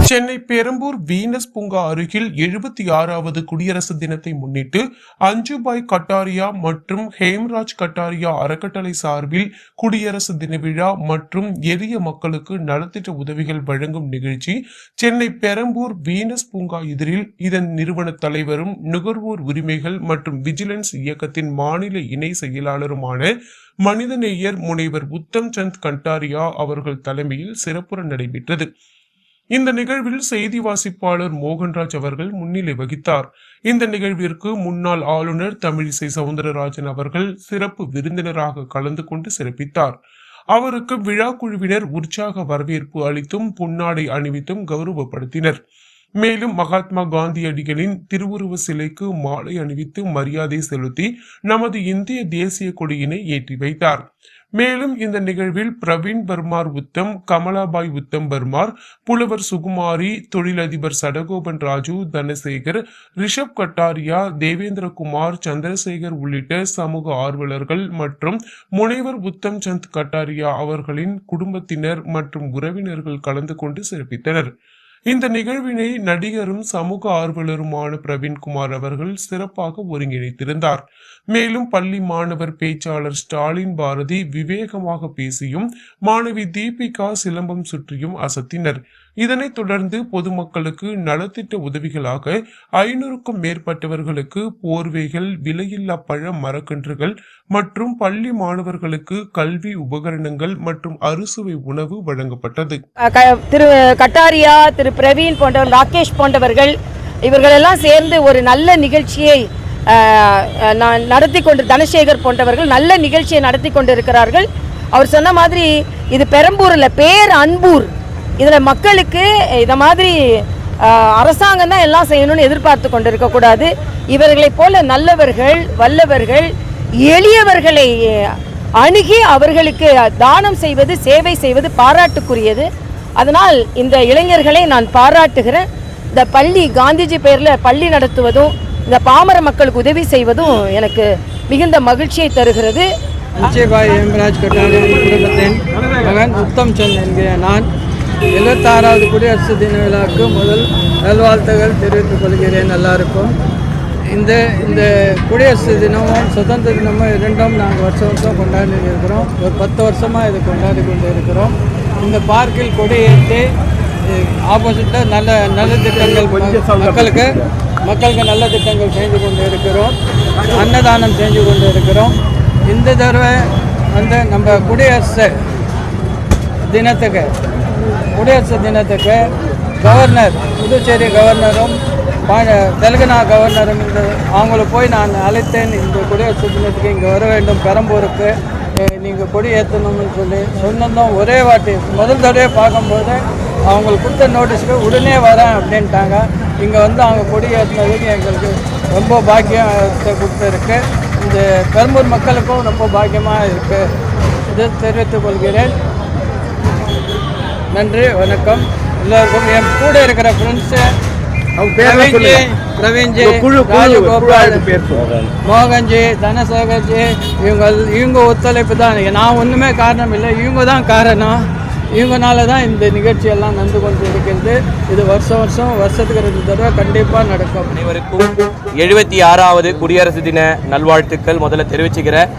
Chennai Perambur Venus பூங்கா அருகில் 76வது குடியரசு தினத்தை முன்னிட்டு அஞ்சுபாய் கட்டாரியா மற்றும் ஹேம்ராஜ் கட்டாரியா அறக்கட்டளை சார்பில் குடியரசு தின விழா மற்றும் எளிய மக்களுக்கு நலத்திட்ட உதவிகள் வழங்கும் நிகழ்ச்சி சென்னை பெரம்பூர் வீனஸ் பூங்கா எதிரில் இதன் நிறுவன தலைவரும் நுகர்வோர் உரிமைகள் மற்றும் விஜிலன்ஸ் இயக்கத்தின் மாநில இணை செயலாளருமான மனிதநேயர் முனைவர் உத்தம் சந்த் கட்டாரியா அவர்கள் தலைமையில் சிறப்புற நடைபெற்றது. இந்த நிகழ்வில் செய்தி வாசிப்பாளர் மோகன்ராஜ் அவர்கள் முன்னிலை வகித்தார். இந்த நிகழ்விற்கு முன்னாள் ஆளுநர் தமிழிசை சவுந்தரராஜன் அவர்கள் சிறப்பு விருந்தினராக கலந்து கொண்டு சிறப்பித்தார். அவருக்கு விழா குழுவினர் உற்சாக வரவேற்பு அளித்தும் பொன்னாடை அணிவித்தும் கௌரவப்படுத்தினர். மேலும் மகாத்மா காந்தியடிகளின் திருவுருவ சிலைக்கு மாலை அணிவித்து மரியாதை செலுத்தி நமது இந்திய தேசிய கொடியினை ஏற்றி வைத்தார். மேலும் இந்த நிகழ்வில் பிரவீன் பர்மார் உத்தம், கமலாபாய் உத்தம் பர்மார், புலவர் சுகுமாரி, தொழிலதிபர் சடகோபன் ராஜு, தனசேகர், ரிஷப் கட்டாரியா, தேவேந்திரகுமார், சந்திரசேகர் உள்ளிட்ட சமூக ஆர்வலர்கள் மற்றும் முனைவர் உத்தம் சந்த் கட்டாரியா அவர்களின் குடும்பத்தினர் மற்றும் உறவினர்கள் கலந்து கொண்டு சிறப்பித்தனர். இந்த நிகழ்வினை நடிகரும் சமூக ஆர்வலருமான பிரவீன்குமார் அவர்கள் சிறப்பாக ஒருங்கிணைத்திருந்தார். மேலும் பள்ளி மாணவர் பேச்சாளர் ஸ்டாலின் பாரதி விவேகமாக பேசியும் மாணவி தீபிகா சிலம்பம் சுற்றியும் அசத்தினர். இதனைத் தொடர்ந்து பொதுமக்களுக்கு நலத்திட்ட உதவிகளாக 500க்கும் மேற்பட்டவர்களுக்கு போர்வைகள், விலையில்லா பழ மரக்கன்றுகள் மற்றும் பள்ளி மாணவர்களுக்கு கல்வி உபகரணங்கள் மற்றும் அறுசுவை உணவு வழங்கப்பட்டது. திரு கட்டாரியா, திரு பிரவீன் போன்றவர், ராகேஷ் போன்றவர்கள் இவர்களெல்லாம் சேர்ந்து ஒரு நல்ல நிகழ்ச்சியை நடத்தி கொண்டு, தனசேகர் போன்றவர்கள் நல்ல நிகழ்ச்சியை நடத்தி கொண்டிருக்கிறார்கள். அவர் சொன்ன மாதிரி இது பெரம்பூரில் பேர் அன்பூர். இதில் மக்களுக்கு இதை மாதிரி அரசாங்கம் தான் எல்லாம் செய்யணும்னு எதிர்பார்த்து கொண்டு இருக்கக்கூடாது. இவர்களைப் போல நல்லவர்கள், வல்லவர்கள், எளியவர்களை அணுகி அவர்களுக்கு தானம் செய்வது, சேவை செய்வது பாராட்டுக்குரியது. அதனால் இந்த இளைஞர்களை நான் பாராட்டுகிறேன். இந்த பள்ளி, காந்திஜி பெயரில் பள்ளி நடத்துவதும் இந்த பாமர மக்களுக்கு உதவி செய்வதும் எனக்கு மிகுந்த மகிழ்ச்சியை தருகிறது. அஞ்சுபாய் ஹேம்ராஜ் கட்டாரியா குடும்பத்தின் மகன் உத்தம் சந்த் என்கிற நான் 76வது குடியரசு தின விழாவுக்கு முதல் நல்வாழ்த்துகள் தெரிவித்துக் கொள்கிறேன். எல்லாருக்கும் இந்த குடியரசு தினமும் சுதந்திர தினமும் இரண்டும் நாங்கள் வருஷம் கொண்டாடி இருக்கிறோம். ஒரு 10 வருஷமாக இது கொண்டாடி கொண்டு இருக்கிறோம். இந்த பார்க்கில் கொடி ஏற்றி ஆப்போசிட்டாக நல்ல திட்டங்கள் மக்களுக்கு நல்ல திட்டங்கள் செஞ்சு கொண்டு இருக்கிறோம். அன்னதானம் செஞ்சு கொண்டு இருக்கிறோம். இந்த தடவை நம்ம குடியரசு தினத்துக்கு கவர்னர், புதுச்சேரி கவர்னரும் தெலுங்கானா கவர்னரும் அவங்கள போய் நான் அழைத்தேன். இந்த குடியரசு தினத்துக்கு இங்கே வர வேண்டும், பெரம்பூருக்கு நீங்கள் கொடி ஏற்றணும்னு சொல்லி சொன்னதும் ஒரே வாட்டி முதல் தடவை பார்க்கும்போது அவங்களுக்கு கொடுத்த நோட்டீஸுக்கு உடனே வரேன் அப்படின்ட்டாங்க. இங்கே அவங்க கொடி ஏற்றினதுக்கு எங்களுக்கு ரொம்ப பாக்கியத்தை கொடுத்துருக்கு. இந்த பெரம்பூர் மக்களுக்கும் ரொம்ப பாக்கியமாக இருக்குது. இது தெரிவித்துக் கொள்கிறேன். நன்றி, வணக்கம் எல்லாருக்கும். என் கூட இருக்கிற ஃப்ரெண்ட்ஸு பிரவீன்ஜி, ராஜகோபால், மோகன்ஜி, தனசேகர்ஜி, இவங்க ஒத்துழைப்பு தான். நான் ஒன்றுமே காரணம் இல்லை, இவங்க தான் காரணம். இவங்கனால தான் இந்த நிகழ்ச்சியெல்லாம் நடந்து கொண்டு இருக்கிறது. இது வருஷத்துக்கு 2 தடவை கண்டிப்பாக நடக்கும். அனைவருக்கும் 76வது குடியரசு தின நல்வாழ்த்துக்கள் முதல்ல தெரிவிச்சுக்கிறேன்.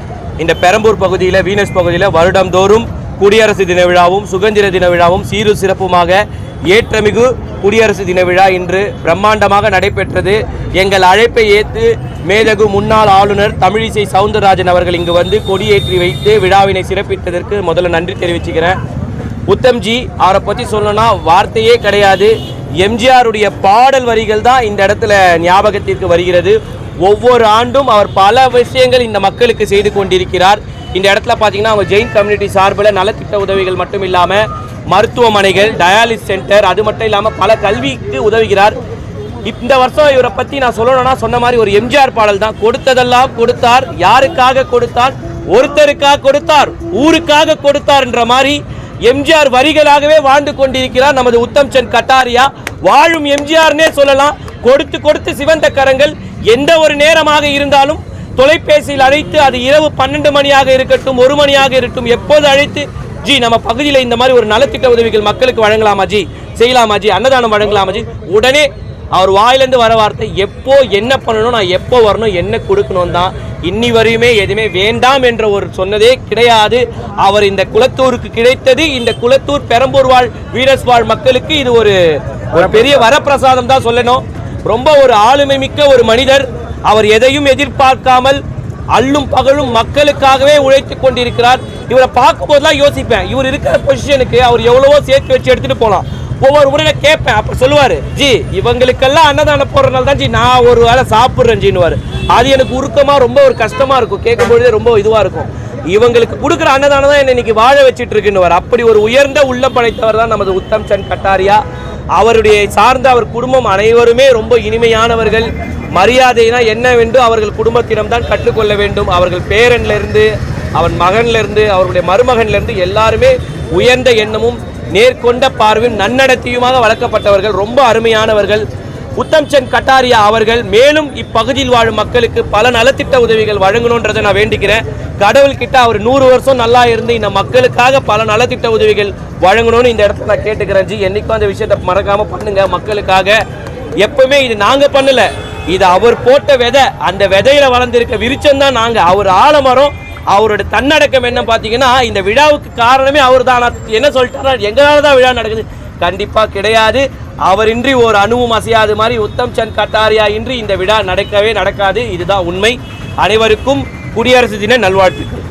இந்த பெரம்பூர் பகுதியில், வீனஸ் பகுதியில் வருடந்தோறும் குடியரசு தின விழாவும் சுதந்திர தின விழாவும் சீரு சிறப்புமாக ஏற்றமிகு குடியரசு தின விழா இன்று பிரம்மாண்டமாக நடைபெற்றது. எங்கள் அழைப்பை ஏற்று மேதகு முன்னாள் ஆளுநர் தமிழிசை சவுந்தரராஜன் அவர்கள் இங்கு வந்து கொடியேற்றி வைத்து விழாவினை சிறப்பித்ததற்கு முதல்ல நன்றி தெரிவிச்சுக்கிறேன். உத்தம்ஜி அவரை பற்றி சொல்லணும்னா வார்த்தையே கிடையாது. எம்ஜிஆருடைய பாடல் வரிகள் தான் இந்த இடத்துல ஞாபகத்திற்கு வருகிறது. ஒவ்வொரு ஆண்டும் அவர் பல விஷயங்கள் இந்த மக்களுக்கு செய்து கொண்டிருக்கிறார். இந்த இடத்துல பார்த்தீங்கன்னா அவங்க ஜெயின் கம்யூனிட்டி சார்பில் நலத்திட்ட உதவிகள் மட்டும் இல்லாமல் மருத்துவமனைகள், டயாலிஸ் சென்டர், அது மட்டும் இல்லாமல் பல கல்விக்கு உதவுகிறார். இந்த வருஷம் இவரை பற்றி நான் சொல்லணும்னா சொன்ன மாதிரி ஒரு எம்ஜிஆர் பாடல் தான். கொடுத்ததெல்லாம் கொடுத்தார், யாருக்காக கொடுத்தார்? ஒருத்தருக்காக கொடுத்தார், ஊருக்காக கொடுத்தார் என்ற மாதிரி எம்ஜிஆர் வரிகளாகவே வாழ்ந்து கொண்டிருக்கிறார் நமது உத்தம் சந்த் கட்டாரியா. வாழும் எம்ஜிஆர்னே சொல்லலாம். கொடுத்து சிவந்த கரங்கள். எந்த ஒரு நேரமாக இருந்தாலும் தொலைபேசியில் அழைத்து, அது இரவு 12 மணியாக இருக்கட்டும், 1 மணியாக இருக்கட்டும், எப்போது அழைத்து, ஜி நம்ம பகுதியில் இந்த மாதிரி ஒரு நலத்திட்ட உதவிகள் மக்களுக்கு வழங்கலாமா ஜி, செய்யலாமாஜி, அன்னதானம் வழங்கலாமாஜி, உடனே அவர் வாயிலிருந்து வர வார்த்தை எப்போ என்ன பண்ணணும், நான் எப்போ வரணும், என்ன கொடுக்கணும் தான். இன்னி வரையுமே எதுவுமே வேண்டாம் என்ற ஒரு சொன்னதே கிடையாது. அவர் இந்த குளத்தூருக்கு கிடைத்தது, இந்த குளத்தூர் பெரம்பூர் வாழ் வீனஸ் வாழ் மக்களுக்கு இது ஒரு பெரிய வரப்பிரசாதம் தான் சொல்லணும். ரொம்ப ஒரு ஆளுமை மிக்க ஒரு மனிதர். அவர் எதையும் எதிர்பார்க்காமல் அல்லும் பகலும் மக்களுக்காகவே உழைத்துக் கொண்டிருக்கிறார். இவரை பார்க்கும் போதெல்லாம் யோசிப்பேன், இவர் இருக்கிற பொசிஷனுக்கு அவர் எவ்வளவோ சேர்த்து வச்சு எடுத்துட்டு போகலாம். ஒவ்வொரு முறை நான் கேட்பேன், அப்ப சொல்லுவாரு, ஜி இவங்களுக்கெல்லாம் அன்னதானம் போடுறதுனால தான் ஜி நான் ஒரு வேளை சாப்பிட்றேன் ஜின்னுவாரு. அது எனக்கு உருக்கமா ரொம்ப ஒரு கஷ்டமா இருக்கும், கேட்கும் பொழுதே ரொம்ப இதுவா இருக்கும். இவங்களுக்கு கொடுக்குற அன்னதானம் தான் என்ன இன்னைக்கு வாழ வச்சுட்டு இருக்குன்னு. அப்படி ஒரு உயர்ந்த உள்ள படைத்தவர் தான் நமது உத்தம் சந்த் கட்டாரியா. அவருடைய சார்ந்த அவர் குடும்பம் அனைவருமே ரொம்ப இனிமையானவர்கள். மரியாதைனா என்னவென்று அவர்கள் குடும்பத்திடம் தான் கற்றுக்கொள்ள வேண்டும். அவர்கள் பேரன்ல இருந்து அவன் மகன்ல இருந்து அவருடைய மருமகன்ல இருந்து எல்லாருமே உயர்ந்த எண்ணமும் நேர்கொண்ட பார்வையும் நன்னடத்தையுமாக வளர்க்கப்பட்டவர்கள், ரொம்ப அருமையானவர்கள். உத்தம் சந்த் கட்டாரியா அவர்கள் மேலும் இப்பகுதியில் வாழும் மக்களுக்கு பல நலத்திட்ட உதவிகள் வழங்கணுன்றதை நான் வேண்டிக்கிறேன். கடவுள்கிட்ட அவர் 100 வருஷம் நல்லா இருந்து இந்த மக்களுக்காக பல நலத்திட்ட உதவிகள் வழங்கணும்னு இந்த இடத்துல நான் கேட்டுக்கிறேன். ஜி என்னைக்கும் அந்த விஷயத்தை மறக்காம பண்ணுங்க மக்களுக்காக. எப்பவுமே இது நாங்க பண்ணல, இது அவர் போட்ட விதை. அந்த விதையில வளர்ந்திருக்க விருச்சம் தான் நாங்க. அவர் ஆலமரம். அவரோட தன்னடக்கம் என்ன பார்த்தீங்கன்னா, இந்த விழாவுக்கு காரணமே அவர் தான். என்ன சொல்லிட்டாரா, எங்களால தான் விழா நடக்குது? கண்டிப்பா கிடையாது. அவரின்றி ஒரு அணுவும் அசையாது மாதிரி உத்தம் சந்த் கட்டாரியா இன்றி இந்த விழா நடக்கவே நடக்காது. இதுதான் உண்மை. அனைவருக்கும் குடியரசு தின நல்வாழ்த்துக்கள்.